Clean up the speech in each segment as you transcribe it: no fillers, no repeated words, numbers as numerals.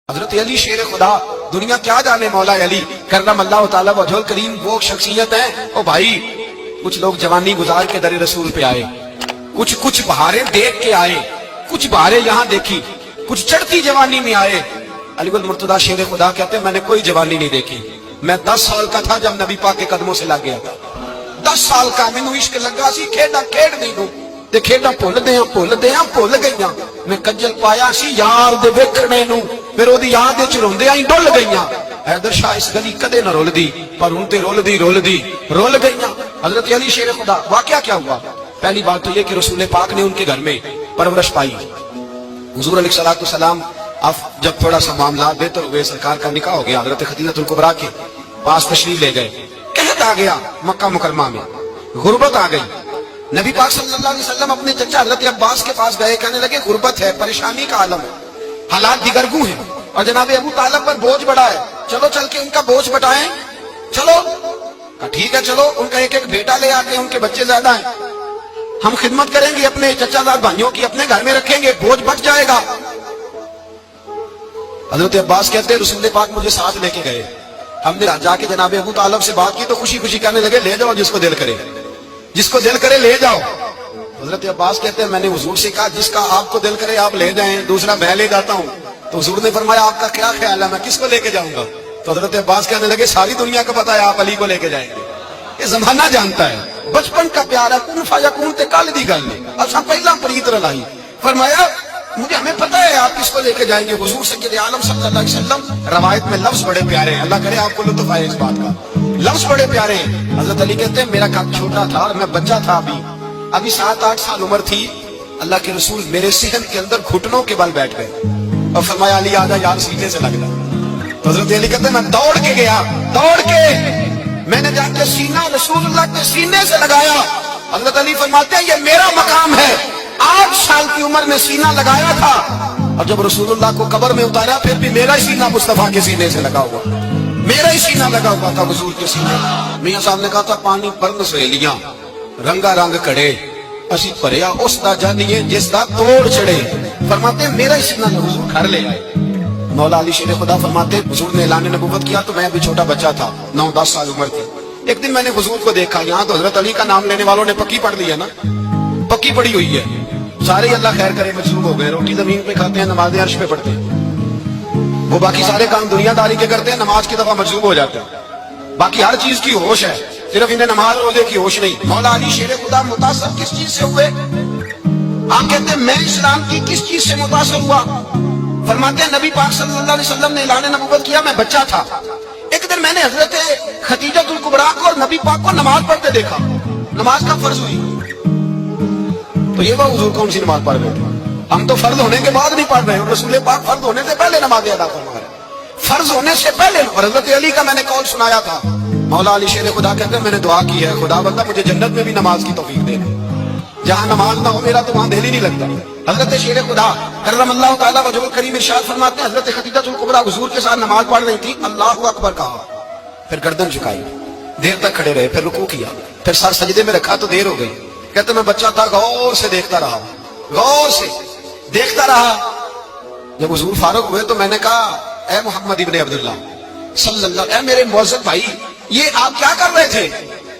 حضرت علی شیر خدا، دنیا کیا جانے مولا علی کرم اللہ تعالی وجہل کریم وہ شخصیت ہے۔ او بھائی کچھ لوگ جوانی گزار کے در رسول پہ آئے، کچھ بہاریں دیکھ کے آئے، کچھ بہاریں یہاں دیکھی، کچھ چڑھتی جوانی میں آئے۔ علی گل مرتضیٰ شیر خدا کہتے ہیں میں نے کوئی جوانی نہیں دیکھی، میں 10 سال کا تھا جب نبی پاک کے قدموں سے لگ گیا تھا۔ 10 سال کا مینوں عشق لگا سی، کھیڈا کھیڈ نہیں دوں تے کھیڈا بھول گئیاں، میں کجل پایا سی یار دے ویکھنے نوں، پھر اودی یاد وچ روندیاں ہی ڈل گئیاں۔ حیدر شاہ اس گلی کدے نہ رول دی، پر ہن تے رول گئیاں۔ حضرت علی شیر خدا، واقعہ کیا ہوا؟ پہلی بات تو یہ کہ رسول پاک نے ان کے گھر میں پرورش پائی۔ حضور علیہ الصلوۃ والسلام اب جب تھوڑا سا معاملات بہتر ہوئے، سرکار کا نکاح ہو گیا، حضرت خدیجہ الکبریٰ کے پاس تشریف لے گئے۔ قحط آ گیا مکہ مکرمہ میں، غربت آ گئی۔ نبی پاک صلی اللہ علیہ وسلم اپنے چچا حضرت عباس کے پاس گئے، کہنے لگے غربت ہے، پریشانی کا عالم ہے، حالات دیگرگوں ہیں، اور جناب ابو طالب پر بوجھ بڑا ہے، چلو چل کے ان کا بوجھ بٹائیں۔ چلو کہا ٹھیک ہے، چلو ان کا ایک ایک بیٹا لے آتے ہیں، ان کے بچے زیادہ ہیں، ہم خدمت کریں گے اپنے چچا زاد بھائیوں کی، اپنے گھر میں رکھیں گے، بوجھ بچ جائے گا۔ حضرت عباس کہتے ہیں رسول پاک مجھے ساتھ لے کے گئے، ہم نے جا کے جناب ابو طالب سے بات کی تو خوشی خوشی کہنے لگے لے جاؤ جس کو دل کرے لے جاؤ۔ حضرت عباس کہتے ہیں میں نے حضور سے کہا جس کا آپ کو دل کرے آپ لے جائیں، دوسرا میں لے جاتا ہوں۔ تو حضور نے فرمایا آپ کا کیا خیال ہے، میں کس کو لے کے جاؤں گا؟ تو حضرت عباس کہنے لگے ساری دنیا کو پتا ہے آپ علی کو لے کے جائیں گے، یہ زمانہ جانتا ہے، بچپن کا پیار ہے، کن فیکون تے کل دی گل نہیں، اچھا پہلا پریت رلائی۔ فرمایا مجھے ہمیں پتا ہے آپ کس کو لے کے جائیں گے۔ حضور سید عالم صلی اللہ علیہ وسلم روایت میں لفظ بڑے پیارے ہیں، اللہ کرے آپ کو لطف آئے اس بات کا، لفظ بڑے پیارے ہیں۔ حضرت علی کہتے ہیں میرا قد چھوٹا تھا اور میں بچہ تھا، ابھی 7-8 سال عمر تھی، اللہ کے رسول میرے صحن کے اندر گھٹنوں کے بل بیٹھ گئے اور فرمایا علی آجا یار سینے سے لگ جا۔ تو حضرت علی کہتے ہیں میں دوڑ کے گیا، میں نے جا کے سینہ رسول اللہ کے سینے سے لگایا۔ حضرت علی فرماتے ہیں یہ میرا مقام ہے، 8 سال کی عمر میں سینہ لگایا تھا، اور جب رسول اللہ کو قبر میں اتارا پھر بھی میرا ہی سینہ مصطفیٰ کے سینے سے لگا ہوا، میرا ہی سینہ لگا ہوا تھا حضور کے سینے۔ میاں صاحب نے کہا تھا پانی پرن سہیلیاں رنگا رنگ کڑے اسی پریا اس دا جانیے جس دا توڑ چڑے۔ فرماتے ہیں میرا ہی سینہ حضور گھر لے آئے۔ مولا علی شیر خدا فرماتے حضور نے اعلان نبوت کیا تو میں ابھی چھوٹا بچہ تھا، 9-10 سال عمر تھی۔ ایک دن میں نے حضور کو دیکھا، یہاں تو حضرت علی کا نام لینے والوں نے پکی پڑھ لی ہے نا، پکی پڑی ہوئی ہے، سارے اللہ خیر کرے مجذوب ہو گئے، روٹی زمین پہ کھاتے ہیں، نماز عرش پہ پڑھتے ہیں، وہ باقی سارے کام دنیا داری کے کرتے ہیں، نماز کی دفعہ مجذوب ہو جاتے ہیں، باقی ہر چیز کی ہوش ہے، صرف انہیں نماز روزے کی ہوش نہیں۔ مولا علی شیر خدا متاثر کس چیز سے ہوئے؟ آپ کہتے ہیں میں اسلام کی کس چیز سے متاثر ہوا؟ فرماتے ہیں نبی پاک صلی اللہ علیہ وسلم نے اعلان نبوت کیا، میں بچہ تھا، ایک دن میں نے حضرت خدیجہ الکبریٰ کو اور نبی پاک کو نماز پڑھتے دیکھا، نماز کا فرض ہوئی تو یہ وہ حضور کون سی نماز پڑھ رہے تھے؟ ہم تو فرض ہونے کے بعد نہیں پڑھ رہے ہیں، رسول پاک فرض ہونے سے پہلے نماز ادا فرما رہے ہیں، فرض ہونے سے پہلے۔ اور حضرت علی کا میں نے قول سنایا تھا، مولا علی شیر خدا کہتے ہیں میں نے دعا کی ہے خدا بندہ مجھے جنت میں بھی نماز کی توفیق دے دے، جہاں نماز نہ ہو میرا تو وہاں دل ہی نہیں لگتا۔ حضرت شیر خدا کرم اللہ تعالیٰ وجہہ کریم ارشاد فرماتے ہیں حضرت خدیجہ الکبریٰ حضور کے ساتھ نماز پڑھ رہی تھی، اللہ اکبر کہا، پھر گردن جھکائی، دیر تک کھڑے رہے، پھر رکوع کیا، پھر سر سجدے میں رکھا تو دیر ہو گئی۔ کہتے میں بچہ تھا، غور سے دیکھتا رہا، جب حضور فارغ ہوئے تو میں نے کہا اے محمد ابن عبداللہ صلی اللہ، اے میرے معزز بھائی یہ آپ کیا کر رہے تھے؟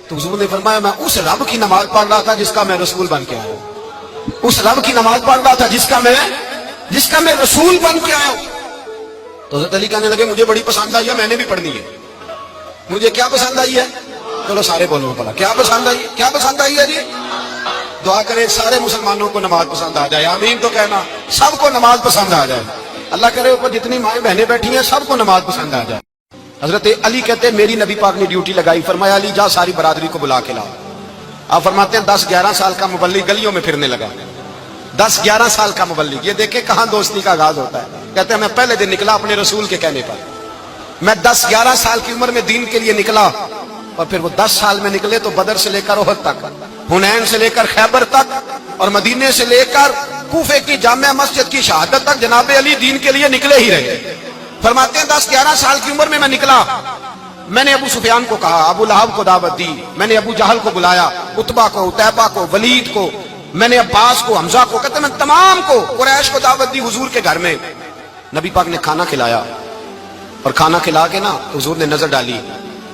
تو حضور نے فرمایا میں اس رب کی نماز پڑھ رہا تھا جس کا میں رسول بن کے آیا ہوں، اس رب کی نماز پڑھ رہا تھا جس کا میں رسول بن کے آیا ہوں۔ تو حضرت علی کہنے لگے مجھے بڑی پسند آئی ہے، میں نے بھی پڑھنی ہے۔ مجھے کیا پسند آئی ہے؟ چلو سارے بولو پڑا، کیا پسند آئی ہے جی؟ دعا کرے سارے مسلمانوں کو نماز پسند آ جائے، آمین تو کہنا، سب کو نماز پسند آ جائے، اللہ کرے اوپر جتنی مائیں بہنیں بیٹھی ہیں سب کو نماز پسند آ جائے۔ حضرت علی کہتے ہیں میری نبی پاک نے ڈیوٹی لگائی، فرمایا علی جا ساری برادری کو بلا کے لاؤ۔ آپ فرماتے ہیں 10-11 سال کا مبلغ گلیوں میں پھرنے لگا، 10-11 سال کا مبلغ، یہ دیکھیں کہاں دوستی کا آغاز ہوتا ہے۔ کہتے ہیں میں پہلے دن نکلا اپنے رسول کے کہنے پر، میں 10-11 سال کی عمر میں دین کے لیے نکلا، اور پھر وہ 10 سال میں نکلے تو بدر سے لے کر احد تک، حنین سے لے کر خیبر تک، اور مدینے سے لے کر کوفے کی جامع مسجد کی شہادت تک جناب علی دین کے لیے نکلے ہی رہے۔ فرماتے ہیں 10-11 سال کی عمر میں نکلا، میں نے ابو سفیان کو کہا، ابو لہب کو دعوت دی، میں نے ابو جہل کو بلایا، عتبہ کو، عتیبہ کو، ولید کو، میں نے عباس کو، حمزہ کو، کہتے ہیں میں تمام کو قریش کو دعوت دی حضور کے گھر میں۔ نبی پاک نے کھانا کھلایا اور کھانا کھلا کے نا حضور نے نظر ڈالی,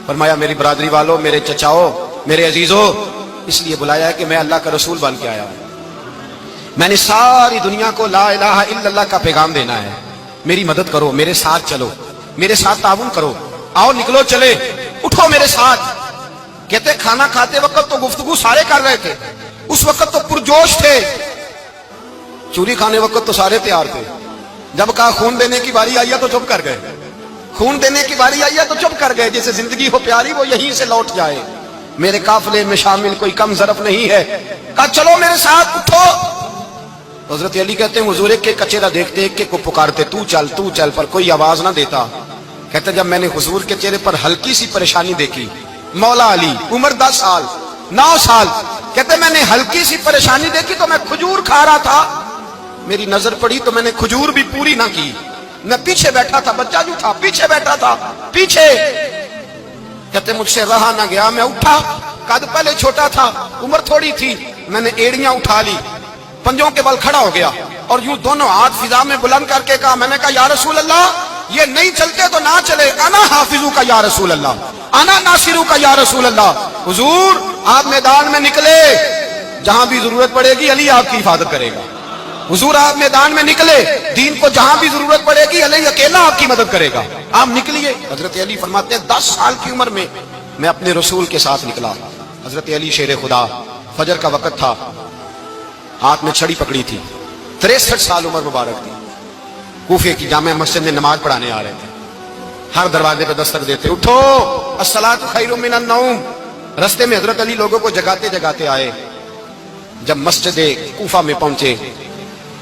فرمایا میری برادری والوں, میرے چچاؤ, میرے عزیزوں, اس لیے بلایا ہے کہ میں اللہ کا رسول بن کے آیا ہوں. میں نے ساری دنیا کو لا الہ الا اللہ کا پیغام دینا ہے. میری مدد کرو, میرے ساتھ چلو, میرے ساتھ تعاون کرو, آؤ نکلو چلے, اٹھو میرے ساتھ. کہتے کھانا کھاتے وقت تو گفتگو سارے کر رہے تھے, اس وقت تو پرجوش تھے. چوری کھانے وقت تو سارے تیار تھے. جب کہا خون دینے کی باری آئی ہے تو چپ کر گئے. خون دینے کی باری آئی ہے تو چپ کر گئے. جسے زندگی ہو پیاری وہ یہیں سے لوٹ جائے. میرے قافلے میں شامل کوئی کم ظرف نہیں ہے. کہا چلو میرے ساتھ, اٹھو. حضرت علی کہتے ہیں حضور ایک کچیرا دیکھتے, ایک کو پکارتے, تو چل, پر کوئی آواز نہ دیتا. کہتے جب میں نے حضور کے چہرے پر ہلکی سی پریشانی دیکھی, مولا علی عمر 10 سال 9 سال, کہتے میں نے ہلکی سی پریشانی دیکھی تو میں کھجور کھا رہا تھا, میری نظر پڑی تو میں نے کھجور بھی پوری نہ کی. میں پیچھے بیٹھا تھا, بچہ جو تھا پیچھے بیٹھا تھا, پیچھے. کہتے مجھ سے رہا نہ گیا, میں اٹھا. قد پہلے چھوٹا تھا, عمر تھوڑی تھی, میں نے ایڑیاں اٹھا لی, پنجوں کے بل کھڑا ہو گیا اور یوں دونوں ہاتھ فضا میں بلند کر کے کہا, میں نے کہا یا رسول اللہ یہ نہیں چلتے تو نہ چلے, انا حافظو کا یا رسول اللہ, انا ناصرو کا یا رسول اللہ. حضور آپ میدان میں نکلے, جہاں بھی ضرورت پڑے گی علی آپ کی حفاظت کرے گا. حضور آپ میدان میں نکلے, دین کو جہاں بھی ضرورت پڑے گی علی اکیلا آپ کی مدد کرے گا, آپ نکلیے. حضرت علی فرماتے ہیں 10 سال کی عمر میں میں اپنے رسول کے ساتھ نکلا. حضرت علی شیر خدا, فجر کا وقت تھا, ہاتھ میں چھڑی پکڑی تھی, 63 سال عمر مبارک تھی. کوفے کی جامع مسجد میں نماز پڑھانے آ رہے تھے. ہر دروازے پہ دستک دیتے, اٹھو الصلاۃ خیر من النوم. رستے میں حضرت علی لوگوں کو جگاتے جگاتے آئے. جب مسجد کوفہ میں پہنچے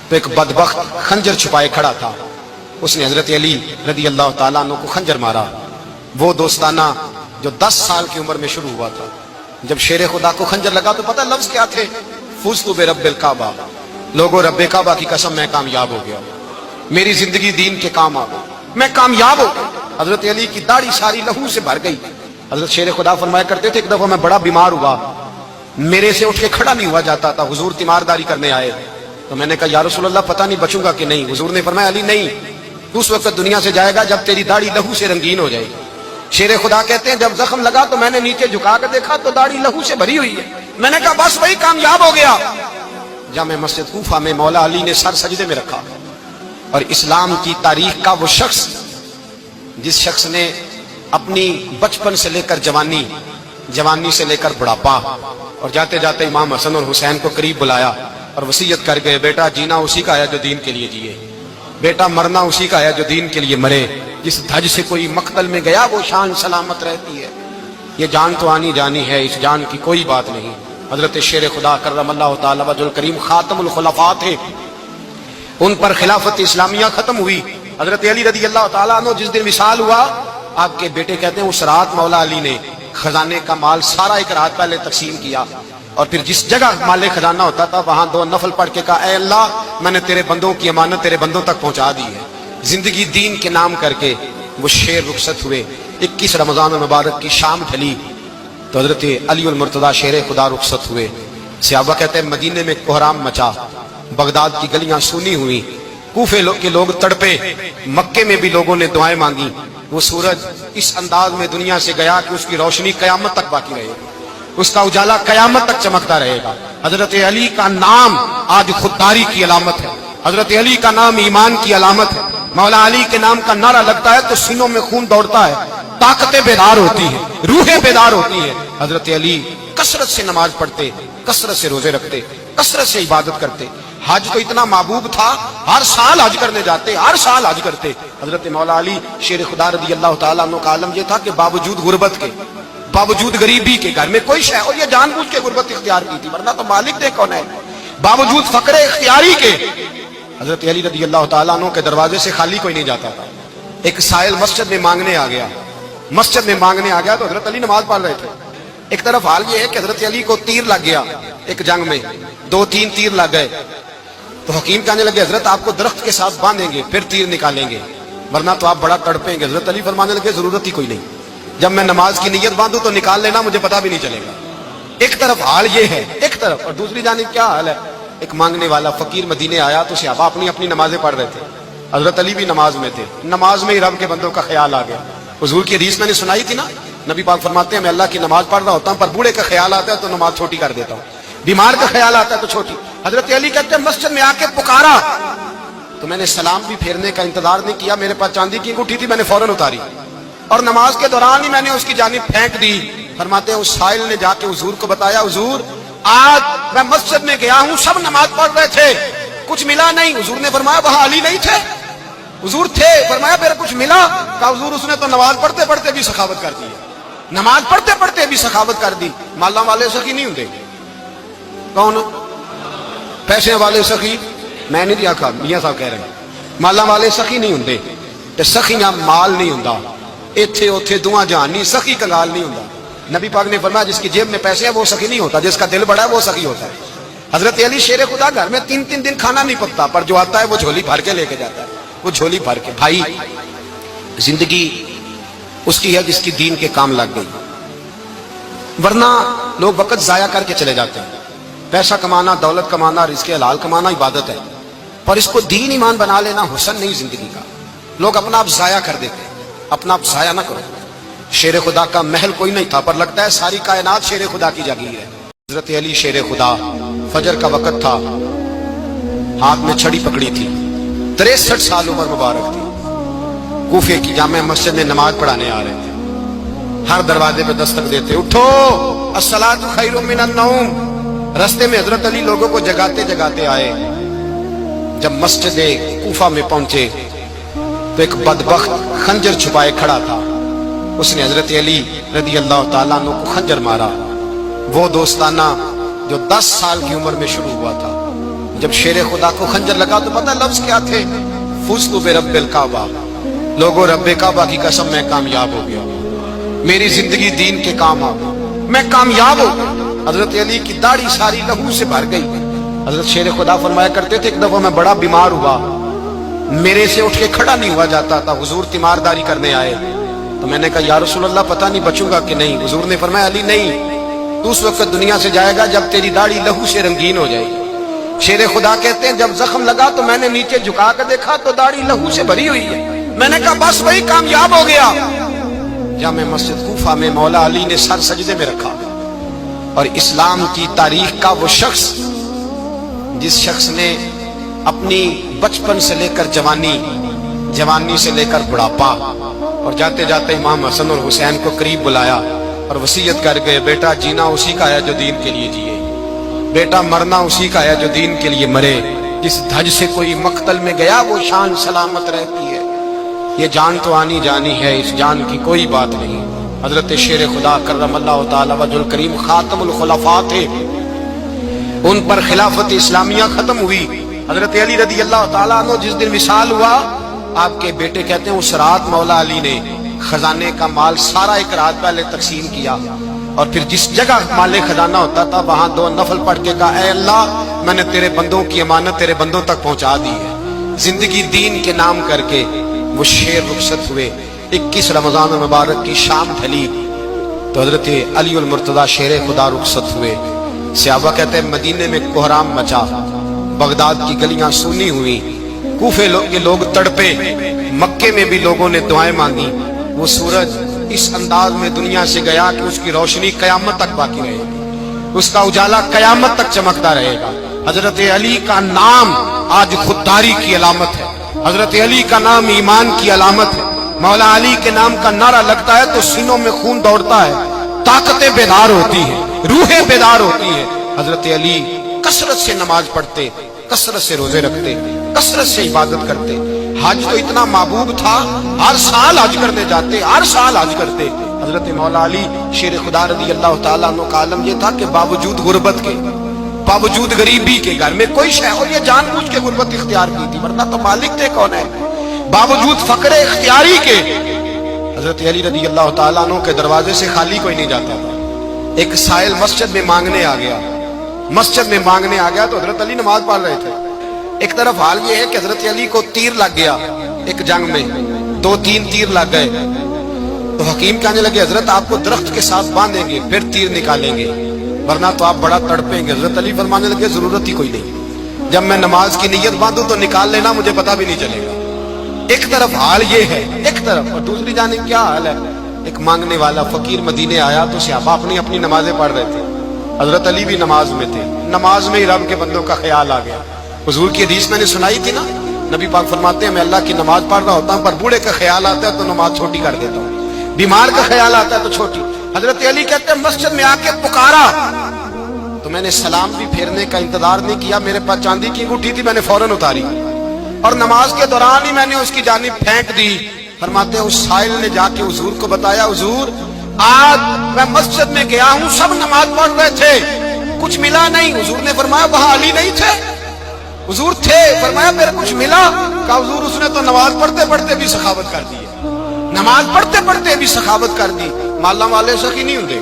تو ایک بدبخت خنجر چھپائے کھڑا تھا. اس نے حضرت علی رضی اللہ تعالیٰ عنہ کو خنجر مارا. وہ دوستانہ جو 10 سال کی عمر میں شروع ہوا تھا. جب شیر خدا کو خنجر لگا تو پتہ لفظ کیا تھے, فزت برب الکعبہ. لوگوں رب کعبہ کی قسم میں کامیاب ہو گیا, میری زندگی دین کے کام آ گئی, میں کامیاب ہو گیا. حضرت علی کی داڑھی ساری لہو سے بھر گئی. حضرت شیر خدا فرمایا کرتے تھے ایک دفعہ میں بڑا بیمار ہوا, میرے سے اٹھ کے کھڑا نہیں ہوا جاتا تھا. حضور تیمارداری کرنے آئے تو میں نے کہا یا رسول اللہ پتہ نہیں بچوں گا کہ نہیں. حضور نے فرمایا علی نہیں, تو اس وقت دنیا سے جائے گا جب تیری داڑھی لہو سے رنگین ہو جائے گی. شیر خدا کہتے ہیں جب زخم لگا تو میں نے نیچے جھکا کر دیکھا تو داڑھی لہو سے بھری ہوئی ہے. میں نے کہا بس وہی کامیاب ہو گیا. جامع مسجد کوفہ میں مولا علی نے سر سجدے میں رکھا, اور اسلام کی تاریخ کا وہ شخص جس شخص نے اپنی بچپن سے لے کر جوانی, جوانی سے لے کر بڑھاپا, اور جاتے جاتے امام حسن اور حسین کو قریب بلایا اور وصیت کر گئے, بیٹا جینا اسی کا ہے جو دین کے لیے جیے, بیٹا مرنا اسی کا ہے جو دین کے لیے مرے. جس دھج سے کوئی مقتل میں گیا وہ شان سلامت رہتی ہے. یہ جان تو آنی جانی ہے, اس جان کی کوئی بات نہیں. حضرت شیر خدا کرم اللہ تعالی وجہ الکریم خاتم الخلفاء تھے, ان پر خلافت اسلامیہ ختم ہوئی. حضرت علی رضی اللہ تعالیٰ عنہ جس دن وصال ہوا, آپ کے بیٹے کہتے ہیں اس رات مولا علی نے خزانے کا مال سارا ایک رات پہلے تقسیم کیا, اور پھر جس جگہ مال خزانہ ہوتا تھا وہاں 2 نفل پڑھ کے کہا اے اللہ میں نے تیرے بندوں کی امانت تیرے بندوں تک پہنچا دی ہے. زندگی دین کے نام کر کے وہ شیر رخصت ہوئے. 21 رمضان المبارک کی شام ڈھلی تو حضرت علی المرتضیٰ شیر خدا رخصت ہوئے. صحابہ کہتے ہیں مدینے میں کوہرام مچا, بغداد کی گلیاں سونی ہوئی, کوفے کے لوگ تڑپے, مکے میں بھی لوگوں نے دعائیں مانگی. وہ سورج اس انداز میں دنیا سے گیا کہ اس کی روشنی قیامت تک باقی رہے گی, اس کا اجالا قیامت تک چمکتا رہے گا. حضرت علی کا نام آج خودداری کی علامت ہے, حضرت علی کا نام ایمان کی علامت ہے. مولا علی کے نام کا نعرہ لگتا ہے تو سینوں میں خون دوڑتا ہے, طاقتیں بیدار ہوتی ہیں, روحیں بیدار ہوتی ہیں. حضرت علی کثرت سے نماز پڑھتے, کثرت سے روزے رکھتے, کثرت سے عبادت کرتے. حج تو اتنا محبوب تھا, ہر سال حج کرنے جاتے, ہر سال حج کرتے. حضرت مولا علی شیر خدا رضی اللہ تعالیٰ عنہ کا عالم یہ تھا کہ باوجود غربت کے, باوجود غریبی کے, گھر میں کوئی شے, اور یہ جان بوجھ کے غربت اختیار کی تھی ورنہ تو مالک دے کون ہے, باوجود فقر اختیاری کے حضرت علی رضی اللہ تعالیٰ عنہ کے دروازے سے خالی کوئی نہیں جاتا تھا. ایک سائل مسجد میں مانگنے آ گیا, مسجد میں مانگنے آ گیا تو حضرت علی نماز پڑھ رہے تھے. ایک طرف حال یہ ہے کہ حضرت علی کو تیر لگ گیا ایک جنگ میں, 2-3 تیر لگ گئے تو حکیم کہنے لگے حضرت آپ کو درخت کے ساتھ باندھیں گے پھر تیر نکالیں گے ورنہ تو آپ بڑا تڑپیں گے. حضرت علی فرمانے لگے ضرورت ہی کوئی نہیں, جب میں نماز کی نیت باندھوں تو نکال لینا, مجھے پتا بھی نہیں چلے گا. ایک طرف حال یہ ہے, ایک طرف, اور دوسری جانب کیا حال ہے, ایک مانگنے والا فقیر مدینے آیا تو صحابہ اپنی اپنی نمازیں پڑھ رہے تھے. حضرت علی بھی نماز میں تھے، نماز میں ہی رب کے بندوں کا خیال آ گیا۔ حضور کی حدیث میں نے سنائی تھی نا، نبی پاک فرماتے ہیں میں اللہ کی نماز پڑھ رہا ہوتا ہوں، پر بوڑھے کا خیال آتا ہے تو نماز چھوٹی کر دیتا ہوں، بیمار کا خیال آتا ہے تو چھوٹی۔ حضرت علی کہتے ہیں مسجد میں آ کے پکارا تو میں نے سلام بھی پھیرنے کا انتظار نہیں کیا، میرے پاس چاندی کی انگوٹھی تھی، میں نے فوراً اتاری اور نماز کے دوران ہی میں نے اس کی جانب پھینک دی۔ فرماتے ہیں اس سائل نے جا کے حضور کو بتایا، حضور آج میں مسجد میں گیا ہوں، سب نماز پڑھ رہے تھے، کچھ ملا نہیں۔ حضور نے فرمایا وہاں علی نہیں تھے؟ حضور تھے۔ فرمایا پھر کچھ ملا؟ کہا حضور اس نے تو نماز پڑھتے پڑھتے بھی سخاوت کر دی، نماز پڑھتے پڑھتے بھی سخاوت کر دی۔ مالا والے سخی نہیں ہوتے؟ کون؟ پیسے والے سخی؟ میں نہیں دیا، میاں صاحب کہہ رہے ہیں مالا والے سخی نہیں ہوندے، تے سخیاں مال نہیں ہوندا، ایتھے اوتھے دعا جہان نہیں، سخی کنگال نہیں ہوندا۔ نبی پاک نے فرمایا جس کی جیب میں پیسے ہیں وہ سخی نہیں ہوتا، جس کا دل بڑا ہے وہ سخی ہوتا ہے۔ حضرت علی شیر خدا گھر میں 3 دن کھانا نہیں پکتا، پر جو آتا ہے وہ جھولی بھر کے لے کے جاتا ہے، وہ جھولی بھر کے۔ بھائی زندگی اس کی ہے جس کی دین کے کام لگ گئی، ورنہ لوگ وقت ضائع کر کے چلے جاتے ہیں۔ پیسہ کمانا، دولت کمانا، رزق حلال کمانا عبادت ہے، پر اس کو دین ایمان بنا لینا حسن نہیں زندگی کا۔ لوگ اپنا آپ ضائع کر دیتے ہیں، اپنا آپ ضائع نہ کرو۔ شیر خدا کا محل کوئی نہیں تھا، پر لگتا ہے ساری کائنات شیر خدا کی جاگیر ہے۔ حضرت علی شیر خدا، فجر کا وقت تھا، ہاتھ میں چھڑی پکڑی تھی، 63 سال عمر مبارک تھی، کوفے کی جامع مسجد میں نماز پڑھانے آ رہے تھے۔ ہر دروازے پہ دستک دیتے، اٹھو الصلاۃ خیر من النوم۔ رستے میں حضرت علی لوگوں کو جگاتے جگاتے آئے۔ جب مسجد کوفہ میں پہنچے تو ایک بدبخت خنجر چھپائے کھڑا تھا، اس نے حضرت علی رضی اللہ تعالیٰ عنہ کو خنجر مارا۔ وہ دوستانہ جو 10 سال کی عمر میں شروع ہوا تھا، جب شیر خدا کو خنجر لگا تو پتہ لفظ کیا تھے؟ فزت برب الکعبہ، لوگوں رب کعبہ کی قسم میں کامیاب ہو گیا، میری زندگی دین کے کام آ گئی، میں کامیاب ہو گیا۔ حضرت علی کی داڑھی ساری لہو سے بھر گئی۔ حضرت شیر خدا فرمایا کرتے تھے ایک دفعہ میں بڑا بیمار ہوا، میرے سے اٹھ کے کھڑا نہیں ہوا جاتا تھا، حضور تیمارداری کرنے آئے تو میں نے کہا یا رسول اللہ پتہ نہیں بچوں گا کہ نہیں۔ حضور نے فرمایا علی نہیں، تو اس وقت دنیا سے جائے گا جب تیری داڑھی لہو سے رنگین ہو جائے گی۔ شیر خدا کہتے ہیں جب زخم لگا تو میں نے نیچے جھکا کر دیکھا تو داڑھی لہو سے بھری ہوئی ہے، میں نے کہا بس وہی کامیاب ہو گیا۔ جامع مسجد کوفہ میں مولا علی نے سر سجدے میں رکھا، اور اسلام کی تاریخ کا وہ شخص جس شخص نے اپنی بچپن سے لے کر جوانی، جوانی سے لے کر بڑھاپا، اور جاتے جاتے امام حسن اور حسین کو قریب بلایا اور وصیت کر گئے بیٹا جینا اسی کا ہے جو دین کے لیے جیے، بیٹا مرنا اسی کا ہے جو دین کے لیے مرے، جس دھج سے کوئی مقتل میں گیا وہ شان سلامت رہتی ہے، یہ جان تو آنی جانی ہے، اس جان کی کوئی بات نہیں۔ حضرت شیر خدا کرم اللہ تعالی وجہ الکریم خاتم الخلفاء تھے، ان پر خلافت اسلامیہ ختم ہوئی۔ حضرت علی رضی اللہ تعالیٰ عنہ جس دن وصال ہوا، آپ کے بیٹے کہتے ہیں اس رات مولا علی نے خزانے کا مال سارا ایک رات پہلے تقسیم کیا، اور پھر جس جگہ مال خزانہ ہوتا تھا وہاں 2 نفل پڑھ کے کہا اے اللہ میں نے تیرے بندوں کی امانت تیرے بندوں تک پہنچا دی ہے۔ زندگی دین کے نام کر کے وہ شیر رخصت ہوئے۔ 21 رمضان المبارک کی شام ڈھلی تو حضرت علی المرتضی شیر خدا رخصت ہوئے۔ صحابہ کہتے ہیں مدینے میں کوہرام مچا، بغداد کی گلیاں سونی ہوئی، کوفے کے لوگ تڑپے، مکے میں بھی لوگوں نے دعائیں مانگی۔ وہ سورج اس انداز میں دنیا سے گیا کہ اس کی روشنی قیامت تک باقی رہے گی، اس کا اجالا قیامت تک چمکتا رہے گا۔ حضرت علی کا نام آج خودداری کی علامت ہے، حضرت علی کا نام ایمان کی علامت ہے۔ مولا علی کے نام کا نعرہ لگتا ہے تو سینوں میں خون دوڑتا ہے، طاقتیں بیدار ہوتی ہیں، روحیں بیدار ہوتی ہیں۔ حضرت علی کثرت سے نماز پڑھتے، کثرت سے روزے رکھتے، کثرت سے عبادت کرتے۔ حج تو اتنا محبوب تھا، ہر سال حج کرنے جاتے، ہر سال حج کرتے۔ حضرت مولا علی شیر خدا رضی اللہ تعالیٰ عنہ کا عالم یہ تھا کہ باوجود غربت کے، باوجود غریبی کے، گھر میں کوئی شے اور یہ جان بوجھ کے غربت اختیار کی تھی، ورنہ تو مالک تھے کون ہے، باوجود فقر اختیاری کے حضرت علی رضی اللہ تعالیٰ عنہ کے دروازے سے خالی کوئی نہیں جاتا تھا۔ ایک سائل مسجد میں مانگنے آ گیا، مسجد میں مانگنے آ گیا تو حضرت علی نماز پڑھ رہے تھے۔ ایک طرف حال یہ ہے کہ حضرت علی کو تیر لگ گیا، ایک جنگ میں 2-3 تیر لگ گئے تو حکیم کہنے لگے حضرت آپ کو درخت کے ساتھ باندھیں گے پھر تیر نکالیں گے ورنہ تو آپ بڑا تڑپیں گے۔ حضرت علی فرمانے لگے ضرورت ہی کوئی نہیں، جب میں نماز کی نیت باندھوں تو نکال لینا، مجھے پتا بھی نہیں چلے گا۔ ایک طرف حال یہ ہے ایک طرف، اور دوسری جانب کیا حال ہے؟ ایک مانگنے والا فقیر مدینے آیا تو صحابہ اپنی نمازیں پڑھ رہے تھے، حضرت علی بھی نماز میں تھے، نماز میں ہی رب کے بندوں کا خیال آ گیا۔ حضور کی حدیث میں نے سنائی تھی نا، نبی پاک فرماتے ہیں میں اللہ کی نماز پڑھ رہا ہوتا ہوں پر بوڑھے کا خیال آتا ہے تو نماز چھوٹی کر دیتا ہوں، بیمار کا خیال آتا ہے تو چھوٹی۔ حضرت علی کہتے ہیں مسجد میں آ کے پکارا تو میں نے سلام بھی پھیرنے کا انتظار نہیں کیا، میرے پاس چاندی کی انگوٹھی تھی، میں نے فوراً اتاری اور نماز کے دوران ہی میں نے اس کی جانب پھینک دی۔ فرماتے ہیں اس سائل نے جا کے حضور کو بتایا، حضور آج میں مسجد میں گیا ہوں، سب نماز پڑھ رہے تھے، کچھ ملا نہیں۔ حضور نے فرمایا وہاں علی نہیں تھے؟ حضور تھے۔ فرمایا میرے کچھ ملا؟ کہا حضور اس نے تو نماز پڑھتے پڑھتے بھی سخاوت کر دی ہے، نماز پڑھتے پڑھتے بھی سخاوت کر دی۔ مالا والے سخی نہیں ہوندے؟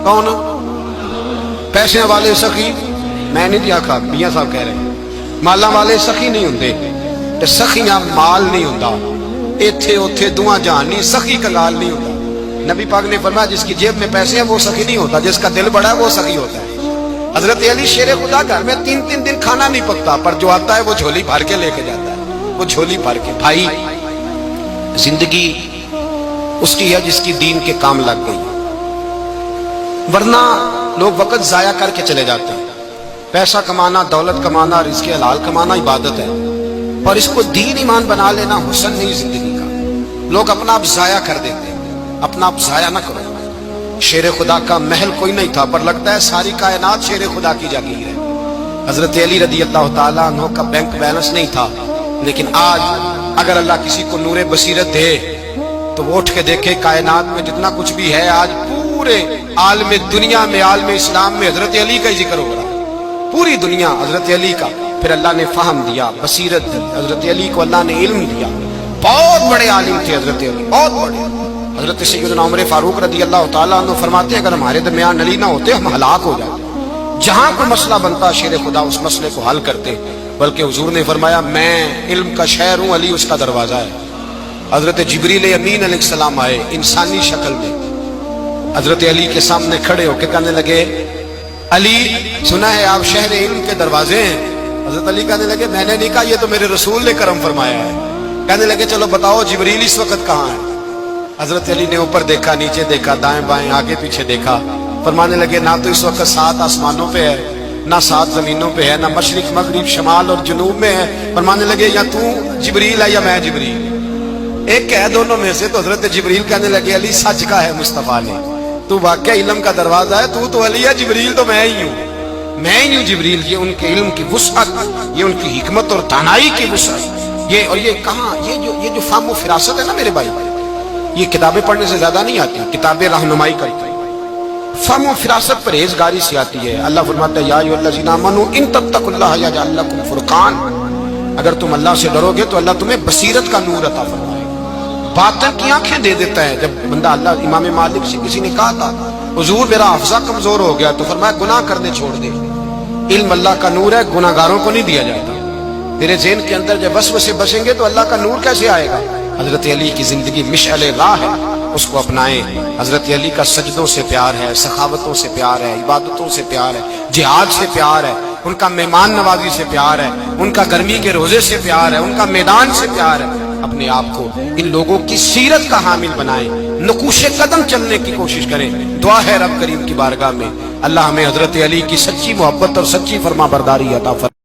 کون؟ پیسے والے سخی؟ میں نہیں دیا کہا، میاں صاحب کہہ رہے ہیں مالا والے سخی نہیں ہوندے، تے سخیاں مال نہیں ہوندا، ایتھے اوتھے دعا جہان نہیں، سخی کنگال نہیں ہوتا۔ نبی پاک نے فرمایا جس کی جیب میں پیسے ہیں وہ سخی نہیں ہوتا، جس کا دل بڑا ہے وہ سخی ہوتا ہے۔ حضرت علی شیر خدا گھر میں 3 دن کھانا نہیں پکتا پر جو آتا ہے وہ جھولی بھر کے لے کے جاتا ہے، وہ جھولی بھر کے۔ بھائی زندگی اس کی ہے جس کی دین کے کام لگ گئی، ورنہ لوگ وقت ضائع کر کے چلے جاتے ہیں۔ پیسہ کمانا، دولت کمانا، رزق حلال کمانا عبادت ہے، پر اس کو دین ایمان بنا لینا حسن نہیں زندگی کا۔ لوگ اپنا آپ ضائع کر دیتے ہیں، اپنا آپ ضائع نہ کرو۔ شیر خدا کا محل کوئی نہیں تھا پر لگتا ہے ساری کائنات شیر خدا کی جاگیر ہے۔ حضرت علی رضی اللہ تعالیٰ عنہ کا بینک بیلنس نہیں تھا، لیکن آج اگر اللہ کسی کو نور بصیرت دے تو وہ اٹھ کے دیکھے کائنات میں جتنا کچھ بھی ہے آج پورے عالم دنیا میں، عالم اسلام میں حضرت علی کا ہی ذکر ہو رہا ہے، پوری دنیا حضرت علی کا۔ پھر اللہ نے فہم دیا، بصیرت دی، حضرت علی کو اللہ نے علم دیا، بہت بڑے عالم تھے حضرت علی، بہت بڑے۔ حضرت سیدنا عمر فاروق رضی اللہ تعالیٰ عنہ فرماتے ہیں اگر ہمارے درمیان علی نہ ہوتے ہم ہلاک ہو جاتے، جہاں کوئی مسئلہ بنتا شیر خدا اس مسئلے کو حل کرتے، بلکہ حضور نے فرمایا میں علم کا شہر ہوں، علی اس کا دروازہ ہے۔ حضرت جبریل امین علیہ السلام آئے انسانی شکل میں، حضرت علی کے سامنے کھڑے ہو کے کہنے لگے علی سنا ہے آپ شہر علم کے دروازے ہیں؟ حضرت علی کہنے لگے میں نے نہیں کہا، یہ تو میرے رسول نے کرم فرمایا ہے۔ کہنے لگے چلو بتاؤ جبریل اس وقت کہاں ہے؟ حضرت علی نے اوپر دیکھا، نیچے دیکھا، دائیں بائیں آگے پیچھے دیکھا، فرمانے لگے نہ تو اس وقت 7 آسمانوں پہ ہے، نہ 7 زمینوں پہ ہے، نہ مشرق مغرب شمال اور جنوب میں ہے۔ فرمانے لگے یا تو جبریل ہے یا میں جبریل، ایک ہے دونوں میں سے۔ تو حضرت جبریل کہنے لگے علی سچ کا ہے مصطفیٰ نے، تو واقعہ علم کا دروازہ ہے، تو علی ہے، جبریل تو میں ہی ہوں، میں ہی ہوں جبریل۔ یہ ان کے علم کی وسعت، یہ ان کی حکمت اور دانائی کی وسعت، یہ اور یہ کہاں یہ جو فہم و فراست ہے نا میرے بھائی، یہ کتابیں پڑھنے سے زیادہ نہیں آتی، کتابیں رہنمائی کرتی ہیں۔ فہم و فراست پرہیزگاری سے آتی ہے۔ اللہ فرماتا ہے یا ایھا الذین آمنوا ان تتقوا اللہ یجعل لکم فرقان، اگر تم اللہ سے ڈرو گے تو اللہ تمہیں بصیرت کا نور عطا فرمائے گا، باطن کی آنکھیں دے دیتا ہے۔ جب بندہ اللہ، امام مالک سے کسی نے کہا تھا حضور میرا حافظہ کمزور ہو گیا، تو فرمایا گناہ کرنے چھوڑ دے، علم اللہ کا نور ہے، گناہ گاروں کو نہیں دیا جاتا۔ تیرے ذہن کے اندر جب وسوسے بسیں گے تو اللہ کا نور کیسے آئے گا؟ حضرت علی کی زندگی مشعل راہ ہے، اس کو اپنائیں۔ حضرت علی کا سجدوں سے پیار ہے، سخاوتوں سے پیار ہے، عبادتوں سے پیار ہے، جہاد سے پیار ہے، ان کا مہمان نوازی سے پیار ہے، ان کا گرمی کے روزے سے پیار ہے، ان کا میدان سے پیار ہے۔ اپنے آپ کو ان لوگوں کی سیرت کا حامل بنائیں، نقوش قدم چلنے کی کوشش کریں۔ دعا ہے رب کریم کی بارگاہ میں اللہ ہمیں حضرت علی کی سچی محبت اور سچی فرما برداری عطا فرمائے۔